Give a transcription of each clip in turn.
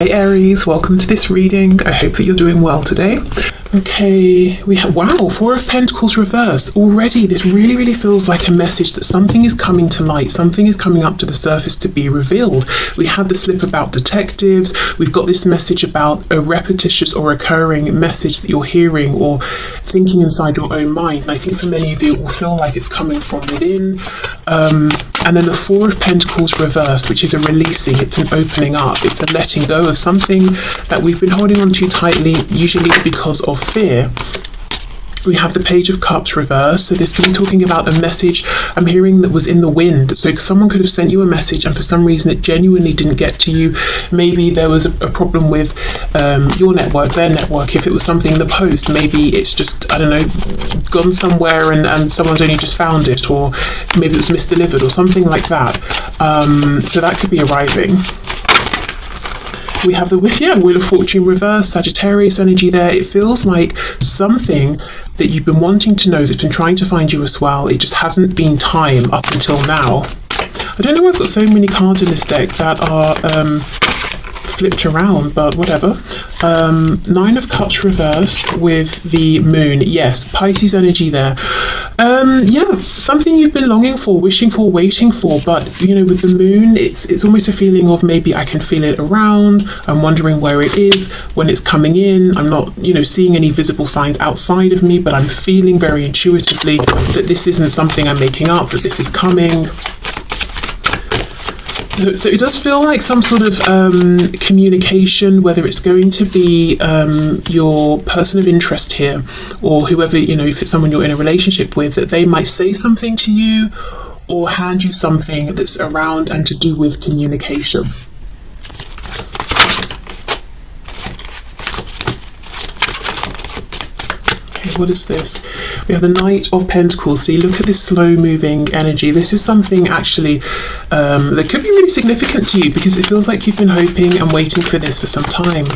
Hey Aries, welcome to this reading. I hope that you're doing well today. Okay, we have, wow, Four of Pentacles reversed. Already, this really feels like a message that something is coming to light, something is coming up to the surface to be revealed. We had the slip about detectives, we've got this message about a repetitious or recurring message that you're hearing or thinking inside your own mind. And I think for many of you, it will feel like it's coming from within. And then the Four of Pentacles reversed, which is a releasing, it's an opening up, it's a letting go of something that we've been holding on to tightly, usually because of fear. We have the Page of Cups reversed, so this can be talking about a message I'm hearing that was in the wind. So someone could have sent you a message and for some reason it genuinely didn't get to you. Maybe there was a problem with your network, their network. If it was something in the post, maybe it's just, I don't know, gone somewhere and someone's only just found it, or maybe it was misdelivered or something like that. So that could be arriving. We have the Wheel of Fortune reverse, Sagittarius energy there. It feels like something that you've been wanting to know that's been trying to find you as well. It just hasn't been time up until now. I don't know why I've got so many cards in this deck that are flipped around, but whatever. Nine of Cups reversed with the Moon. Yes, Pisces energy there. Yeah, something you've been longing for, wishing for, waiting for, but you know, with the Moon, it's almost a feeling of maybe I can feel it around. I'm wondering where it is when it's coming in. I'm not, you know, seeing any visible signs outside of me, but I'm feeling very intuitively that this isn't something I'm making up, that this is coming. So it does feel like some sort of communication, whether it's going to be your person of interest here, or whoever, you know, if it's someone you're in a relationship with, that they might say something to you or hand you something that's around and to do with communication. What is this? We have the Knight of Pentacles. See, look at this slow moving energy. This is something actually that could be really significant to you, because it feels like you've been hoping and waiting for this for some time.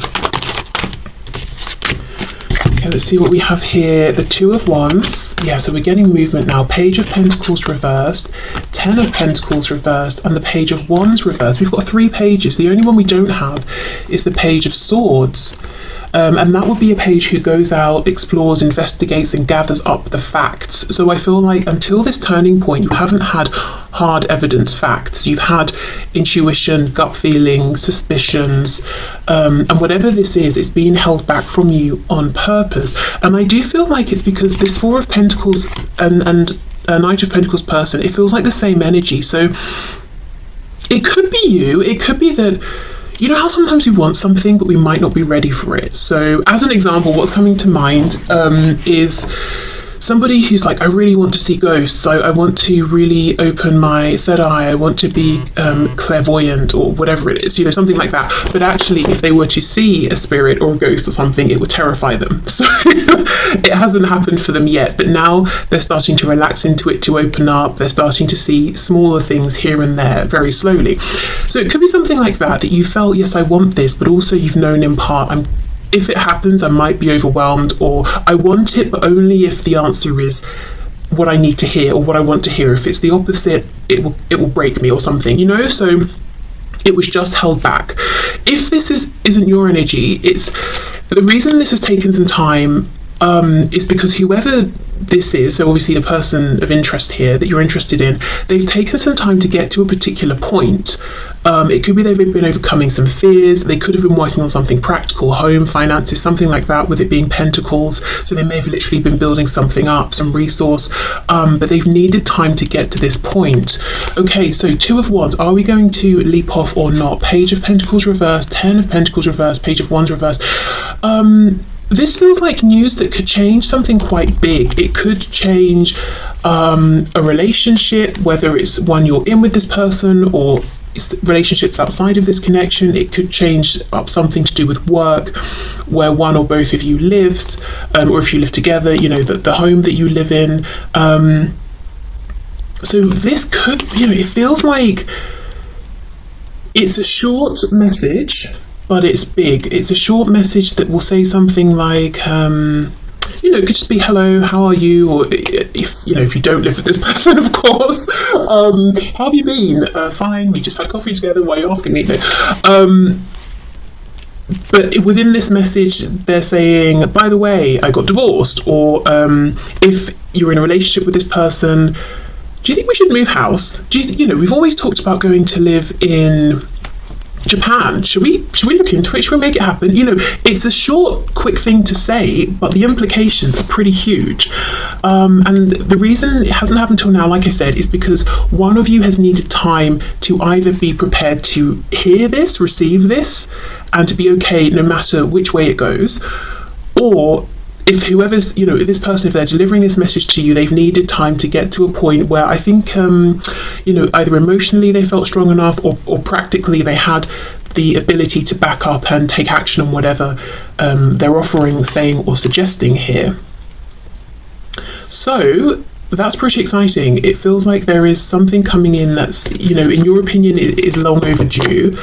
Okay, let's see what we have here. The Two of Wands. Yeah, so we're getting movement now. Page of Pentacles reversed, Ten of Pentacles reversed, and the Page of Wands reversed. We've got 3 pages. The only one we don't have is the Page of Swords. And that would be a page who goes out, explores, investigates, and gathers up the facts. So I feel like until this turning point, you haven't had hard evidence facts. You've had intuition, gut feelings, suspicions, and whatever this is, it's being held back from you on purpose. And I do feel like it's because this Four of Pentacles and Knight of Pentacles person, it feels like the same energy. So it could be you, it could be that, you know how sometimes we want something but we might not be ready for it. So as an example, what's coming to mind is somebody who's like, I really want to see ghosts, so I want to really open my third eye, I want to be clairvoyant or whatever it is, you know, something like that. But actually, if they were to see a spirit or a ghost or something, it would terrify them. So it hasn't happened for them yet, but now they're starting to relax into it, to open up. They're starting to see smaller things here and there very slowly. So it could be something like that you felt, yes, I want this, but also you've known in part, if it happens, I might be overwhelmed, or I want it, but only if the answer is what I need to hear or what I want to hear. If it's the opposite, it will break me or something, you know? So it was just held back. If this isn't your energy, it's the reason this has taken some time is because whoever this is, so obviously the person of interest here that you're interested in, they've taken some time to get to a particular point. It could be they've been overcoming some fears. They could have been working on something practical, home, finances, something like that, with it being Pentacles. So they may have literally been building something up, some resource, but they've needed time to get to this point. Okay, so Two of Wands, are we going to leap off or not? Page of Pentacles reversed, Ten of Pentacles reversed, Page of Wands reversed. This feels like news that could change something quite big. It could change a relationship, whether it's one you're in with this person or relationships outside of this connection. It could change up something to do with work, where one or both of you lives, or if you live together, you know, the home that you live in. So this could, you know, it feels like it's a short message, but it's big. It's a short message that will say something like, you know, it could just be hello, how are you? Or if you don't live with this person, of course, how have you been? Fine, we just had coffee together, why are you asking me? but within this message, they're saying, by the way, I got divorced, or if you're in a relationship with this person, do you think we should move house? We've always talked about going to live in Japan. Should we look into it? Should we make it happen? It's a short, quick thing to say, but the implications are pretty huge. And the reason it hasn't happened till now, like I said, is because one of you has needed time to either be prepared to hear this, receive this, and to be okay no matter which way it goes, or if whoever's, if this person, if they're delivering this message to you, they've needed time to get to a point where I think, either emotionally they felt strong enough, or practically they had the ability to back up and take action on whatever they're offering, saying, or suggesting here. So that's pretty exciting. It feels like there is something coming in that's, in your opinion, is long overdue.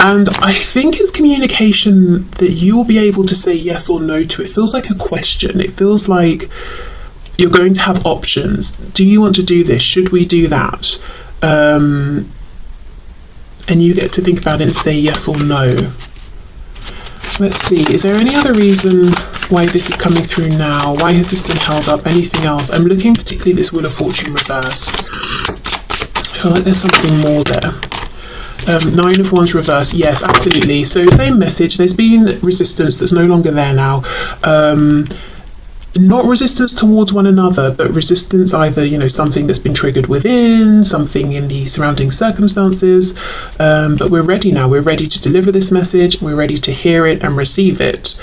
And I think it's communication that you will be able to say yes or no to. It feels like a question. It feels like you're going to have options. Do you want to do this? Should we do that? And you get to think about it and say yes or no. Let's see, is there any other reason why this is coming through now? Why has this been held up? Anything else? I'm looking particularly at this Wheel of Fortune reversed. I feel like there's something more there. Nine of Wands reverse, yes, absolutely. So same message, there's been resistance that's no longer there now. Not resistance towards one another, but resistance either, something that's been triggered within, something in the surrounding circumstances. But we're ready now. We're ready to deliver this message. We're ready to hear it and receive it.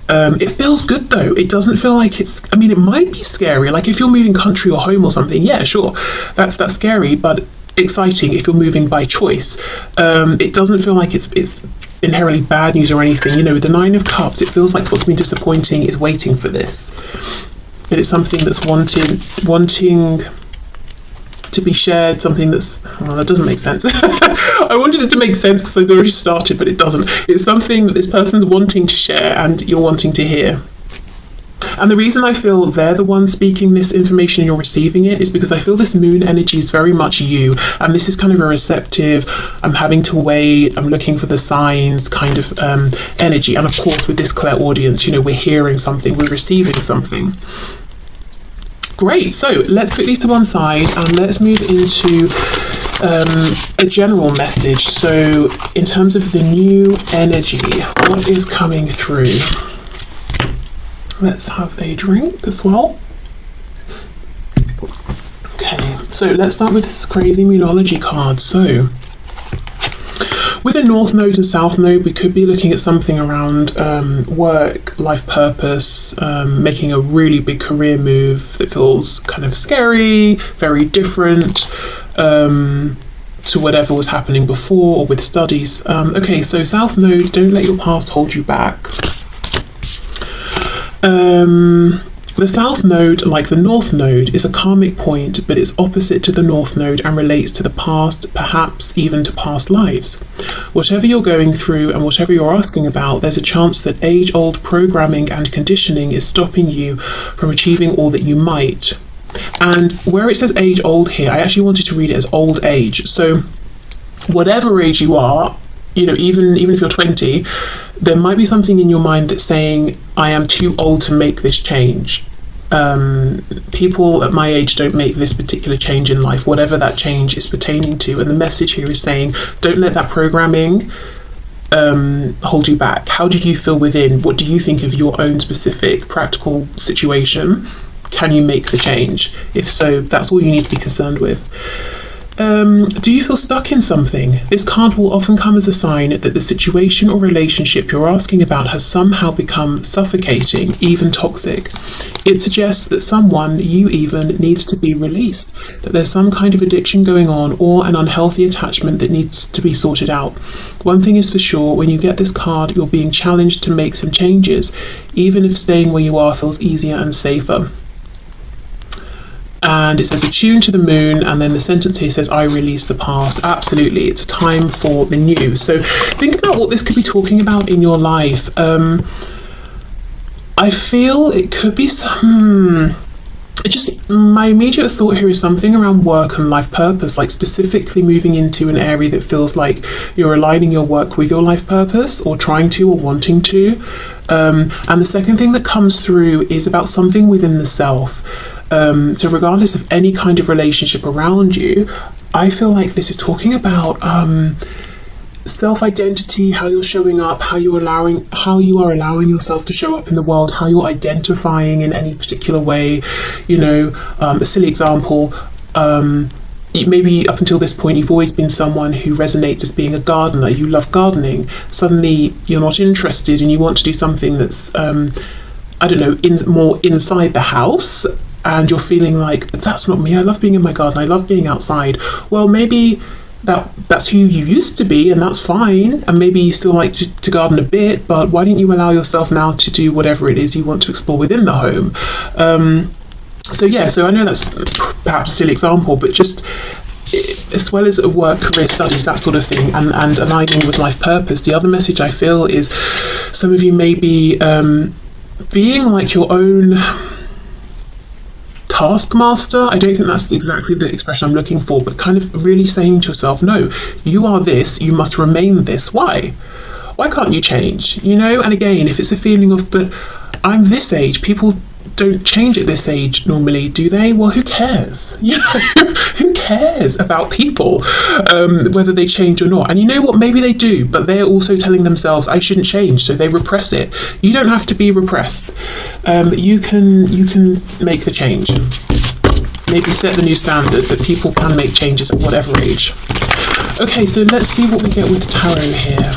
It feels good though. It doesn't feel like it might be scary. Like if you're moving country or home or something, yeah, sure, that's scary, but exciting if you're moving by choice. It doesn't feel like it's inherently bad news or anything. The Nine of Cups, it feels like what's been disappointing is waiting for this. That it's something that's wanting to be shared, something that's, that doesn't make sense. I wanted it to make sense because I'd already started, but it doesn't. It's something that this person's wanting to share and you're wanting to hear. And the reason I feel they're the ones speaking this information and you're receiving it is because I feel this moon energy is very much you, and this is kind of a receptive, I'm having to wait, I'm looking for the signs kind of energy. And of course with this clairaudience, we're hearing something, we're receiving something. Great, so let's put these to one side and let's move into a general message. So in terms of the new energy, what is coming through? Let's have a drink as well. Okay, so let's start with this crazy Moonology card. So with a North Node and South Node, we could be looking at something around work, life purpose, making a really big career move that feels kind of scary, very different to whatever was happening before or with studies. Okay, so South Node, don't let your past hold you back. The South Node, like the North Node, is a karmic point, but it's opposite to the North Node and relates to the past, perhaps even to past lives. Whatever you're going through and whatever you're asking about, there's a chance that age-old programming and conditioning is stopping you from achieving all that you might. And where it says age-old here, I actually wanted to read it as old age. So whatever age you are, even if you're 20, there might be something in your mind that's saying, I am too old to make this change. People at my age don't make this particular change in life, whatever that change is pertaining to. And the message here is saying, don't let that programming hold you back. How did you feel within? What do you think of your own specific practical situation? Can you make the change? If so, that's all you need to be concerned with. Do you feel stuck in something? This card will often come as a sign that the situation or relationship you're asking about has somehow become suffocating, even toxic. It suggests that someone, you even, needs to be released, that there's some kind of addiction going on or an unhealthy attachment that needs to be sorted out. One thing is for sure, when you get this card, you're being challenged to make some changes, even if staying where you are feels easier and safer. And it says attune to the moon, and then the sentence here says I release the past. Absolutely, it's time for the new. So think about what this could be talking about in your life. I feel it could be some my immediate thought here is something around work and life purpose, like specifically moving into an area that feels like you're aligning your work with your life purpose, or trying to, or wanting to. And the second thing that comes through is about something within the self. So regardless of any kind of relationship around you, I feel like this is talking about self-identity, how you're showing up, how you are allowing yourself to show up in the world, how you're identifying in any particular way. A silly example, maybe up until this point you've always been someone who resonates as being a gardener. You love gardening. Suddenly you're not interested and you want to do something that's more inside the house, and you're feeling like, that's not me, I love being in my garden, I love being outside. Well, maybe that's who you used to be, and that's fine, and maybe you still like to garden a bit, but why don't you allow yourself now to do whatever it is you want to explore within the home? So I know that's perhaps a silly example, but just as well as work, career, studies, that sort of thing, and aligning with life purpose, the other message I feel is some of you may be being like your own taskmaster. I don't think that's exactly the expression I'm looking for, but kind of really saying to yourself, no, you are this, you must remain this. Why can't you change? And again, if it's a feeling of, but I'm this age, people don't change at this age normally, do they? Well, who cares? Who cares about people, whether they change or not? And you know what, maybe they do, but they're also telling themselves, I shouldn't change, so they repress it. You don't have to be repressed. You can make the change. Maybe set the new standard that people can make changes at whatever age. Okay, so let's see what we get with tarot here.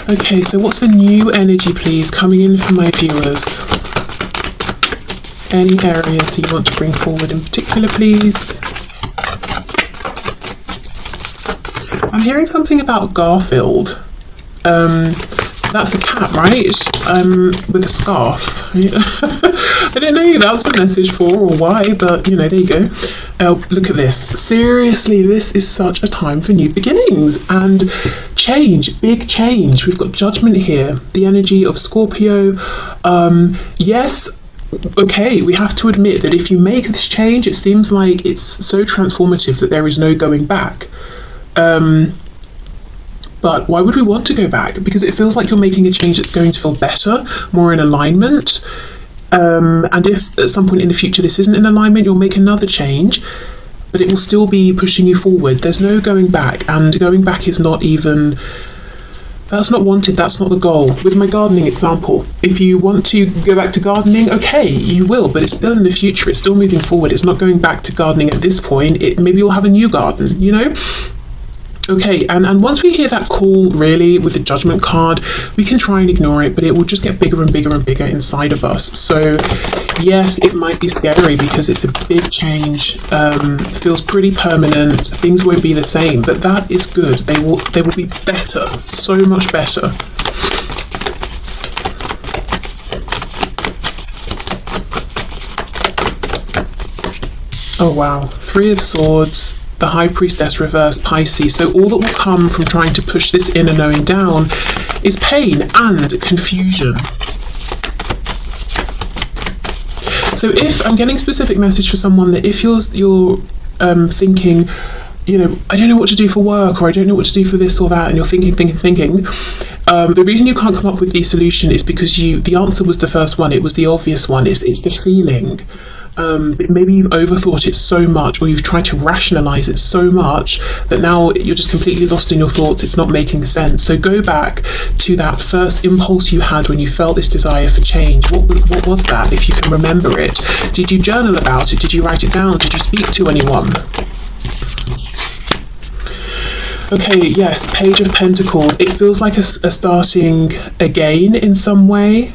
Okay, so what's the new energy, please, coming in for my viewers? Any areas you want to bring forward in particular, please? I'm hearing something about Garfield. That's a cat, right? With a scarf. I don't know who that's a message for or why, but there you go. Look at this. Seriously, this is such a time for new beginnings and change, big change. We've got judgment here, the energy of Scorpio. Yes, okay, we have to admit that if you make this change, it seems like it's so transformative that there is no going back. But why would we want to go back? Because it feels like you're making a change that's going to feel better, more in alignment. And if at some point in the future this isn't in alignment, you'll make another change, but it will still be pushing you forward. There's no going back, and going back is not even, that's not wanted, that's not the goal. With my gardening example, if you want to go back to gardening, okay, you will, but it's still in the future, it's still moving forward. It's not going back to gardening at this point. Maybe you'll have a new garden, Okay, and once we hear that call, really, with the judgment card, we can try and ignore it, but it will just get bigger and bigger and bigger inside of us. So, yes, it might be scary because it's a big change, feels pretty permanent, things won't be the same, but that is good. They will be better, so much better. Oh, wow. 3 of Swords. The High Priestess reversed, Pisces. So all that will come from trying to push this inner knowing down is pain and confusion. So if I'm getting a specific message for someone, that if you're thinking, I don't know what to do for work, or I don't know what to do for this or that, and you're thinking, the reason you can't come up with the solution is because the answer was the first one. It was the obvious one. It's the feeling. Maybe you've overthought it so much, or you've tried to rationalize it so much that now you're just completely lost in your thoughts. It's not making sense. So go back to that first impulse you had when you felt this desire for change. What was that, if you can remember it? Did you journal about it? Did you write it down? Did you speak to anyone? Okay, yes, Page of Pentacles. It feels like a starting again in some way.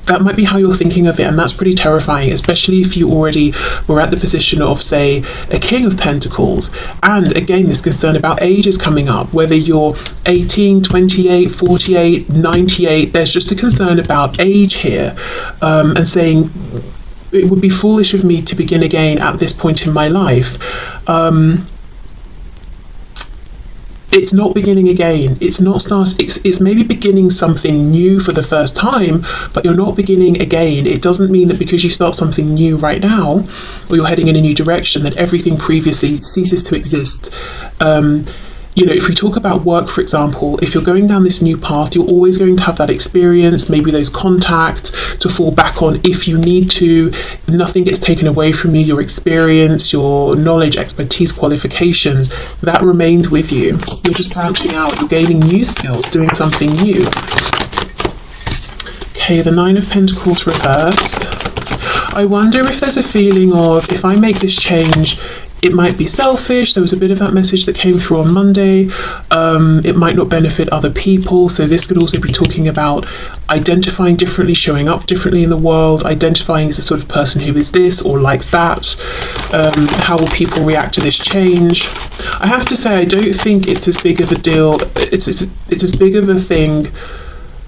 That might be how you're thinking of it, and that's pretty terrifying, especially if you already were at the position of, say, a King of Pentacles. And again, this concern about age is coming up, whether you're 18, 28, 48, 98, there's just a concern about age here, and saying, it would be foolish of me to begin again at this point in my life. it's not beginning again. It's not it's maybe beginning something new for the first time, but you're not beginning again. It doesn't mean that because you start something new right now, or you're heading in a new direction, that everything previously ceases to exist. If we talk about work, for example, if you're going down this new path, you're always going to have that experience, maybe those contacts to fall back on if you need to. Nothing gets taken away from you. Your experience, your knowledge, expertise, qualifications, that remains with you. You're just branching out, you're gaining new skills, doing something new. Okay, the Nine of Pentacles reversed. I wonder if there's a feeling of, if I make this change, it might be selfish. There was a bit of that message that came through on Monday. It might not benefit other people. So this could also be talking about identifying differently, showing up differently in the world, identifying as a sort of person who is this or likes that. How will people react to this change? I have to say, I don't think it's as big of a deal. It's as big of a thing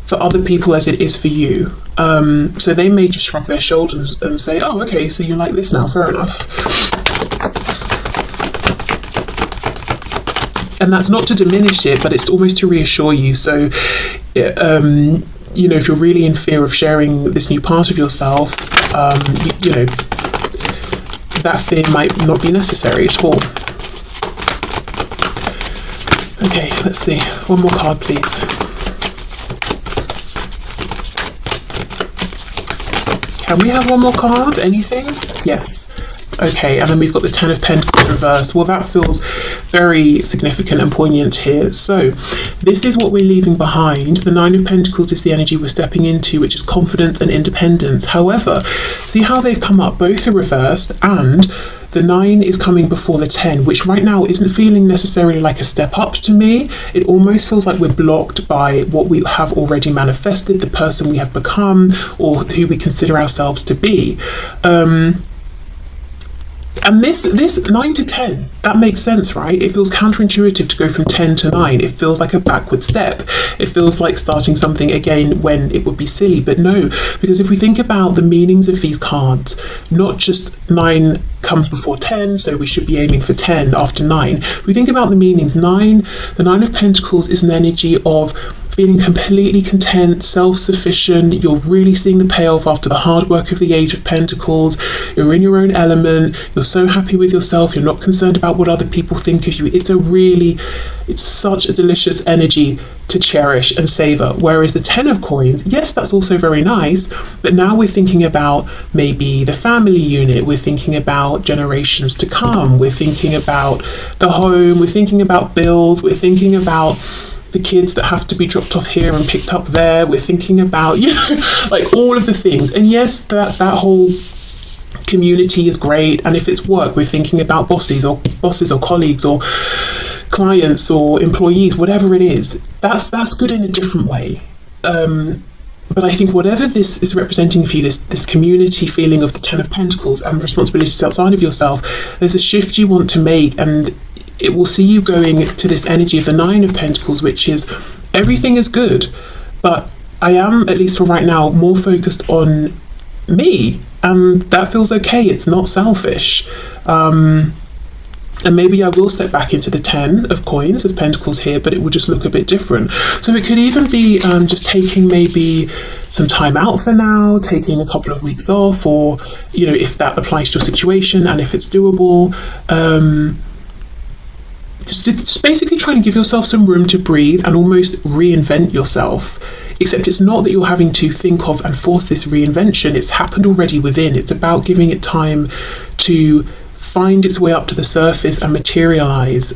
for other people as it is for you. So they may just shrug their shoulders and say, oh, okay, so you like this now, fair enough. And that's not to diminish it, but it's almost to reassure you. So, if you're really in fear of sharing this new part of yourself, that fear might not be necessary at all. Okay, let's see. One more card, please. Can we have one more card? Anything? Yes. Okay, and then we've got the Ten of Pentacles reversed. Well, that feels very significant and poignant here. So this is what we're leaving behind. The Nine of Pentacles is the energy we're stepping into, which is confidence and independence. However, see how they've come up, both are reversed, and the 9 is coming before the 10, which right now isn't feeling necessarily like a step up to me. It almost feels like we're blocked by what we have already manifested, the person we have become, or who we consider ourselves to be. And this 9 to 10, that makes sense, right? It feels counterintuitive to go from 10 to 9. It feels like a backward step. It feels like starting something again when it would be silly. But no, because if we think about the meanings of these cards, not just 9 comes before 10, so we should be aiming for 10 after 9. If we think about the meanings, the 9 of Pentacles is an energy of feeling completely content, self-sufficient. You're really seeing the payoff after the hard work of the Age of Pentacles. You're in your own element. You're so happy with yourself. You're not concerned about what other people think of you. It's such a delicious energy to cherish and savor. Whereas the 10 of Coins, yes, that's also very nice, but now we're thinking about maybe the family unit. We're thinking about generations to come. We're thinking about the home. We're thinking about bills. We're thinking about the kids that have to be dropped off here and picked up there. We're thinking about, like all of the things. And yes, that whole community is great. And if it's work, we're thinking about bosses or colleagues or clients or employees, whatever it is. That's good in a different way. But I think whatever this is representing for you, this community feeling of the 10 of Pentacles and responsibilities outside of yourself, there's a shift you want to make, and it will see you going to this energy of the 9 of Pentacles, which is everything is good, but I am, at least for right now, more focused on me, and that feels okay. It's not selfish. And maybe I will step back into the 10 of Coins, of Pentacles here, but it will just look a bit different. So it could even be just taking maybe some time out for now, taking a couple of weeks off, or, if that applies to your situation and if it's doable. Just basically trying to give yourself some room to breathe and almost reinvent yourself. Except it's not that you're having to think of and force this reinvention. It's happened already within. It's about giving it time to find its way up to the surface and materialize.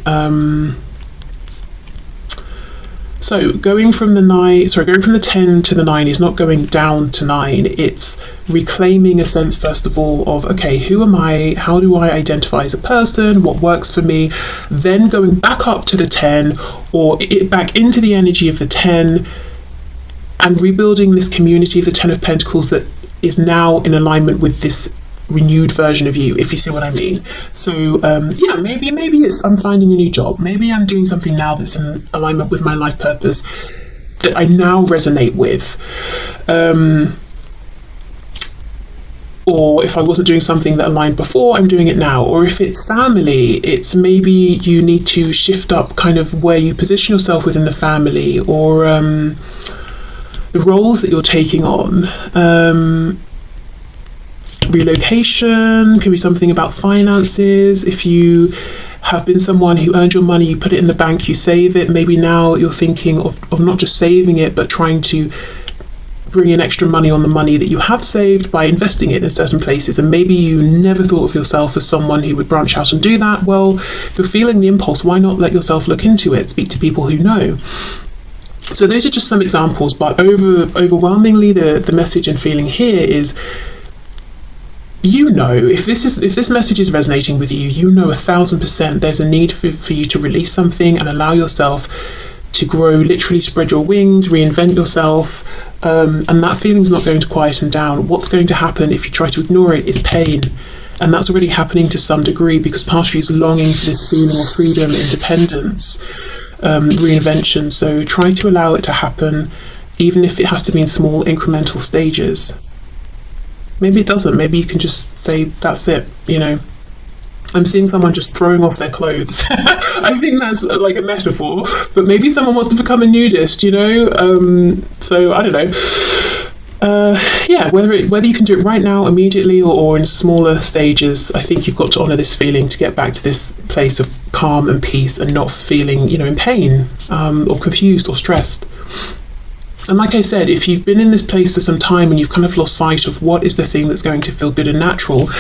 So going from the 10 to the 9 is not going down to 9. It's reclaiming a sense, first of all, of, okay, who am I? How do I identify as a person? What works for me? Then going back up to the 10, or back into the energy of the 10, and rebuilding this community of the 10 of Pentacles that is now in alignment with this renewed version of you, if you see what I mean. So maybe it's I'm finding a new job. Maybe I'm doing something now that's in alignment with my life purpose that I now resonate with. or if I wasn't doing something that aligned before, I'm doing it now. Or if it's family, it's maybe you need to shift up kind of where you position yourself within the family, or the roles that you're taking on. Relocation can be something about finances. If you have been someone who earned your money, you put it in the bank, you save it, maybe now you're thinking of not just saving it, but trying to bring in extra money on the money that you have saved by investing it in certain places. And maybe you never thought of yourself as someone who would branch out and do that. Well, if you're feeling the impulse, why not let yourself look into it, speak to people who know? So those are just some examples, but overwhelmingly the message and feeling here is, you know, if this message is resonating with you, you know 1,000% there's a need for you to release something and allow yourself to grow, literally spread your wings, reinvent yourself, and that feeling's not going to quieten down. What's going to happen if you try to ignore it is pain, and that's already happening to some degree, because part of you is longing for this feeling of freedom, independence, reinvention. So try to allow it to happen, even if it has to be in small incremental stages. Maybe it doesn't. Maybe you can just say, that's it, you know. I'm seeing someone just throwing off their clothes. I think that's like a metaphor, but maybe someone wants to become a nudist, you know? So I don't know. Yeah, whether you can do it right now, immediately, or in smaller stages, I think you've got to honour this feeling to get back to this place of calm and peace and not feeling, you know, in pain, or confused or stressed. And like I said, if you've been in this place for some time and you've kind of lost sight of what is the thing that's going to feel good and natural,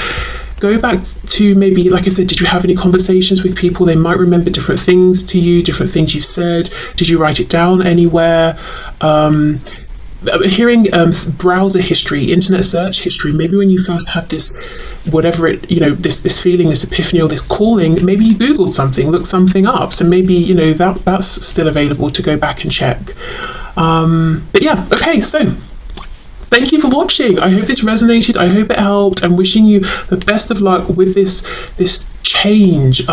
go back to maybe, like I said, did you have any conversations with people? They might remember different things to you, different things you've said. Did you write it down anywhere? Hearing browser history, internet search history, maybe when you first had this, whatever it, you know, this feeling, this epiphany, or this calling, maybe you Googled something, looked something up. So maybe, you know, that's still available to go back and check. But yeah, okay, so thank you for watching. I hope this resonated. I hope it helped. I'm wishing you the best of luck with this change.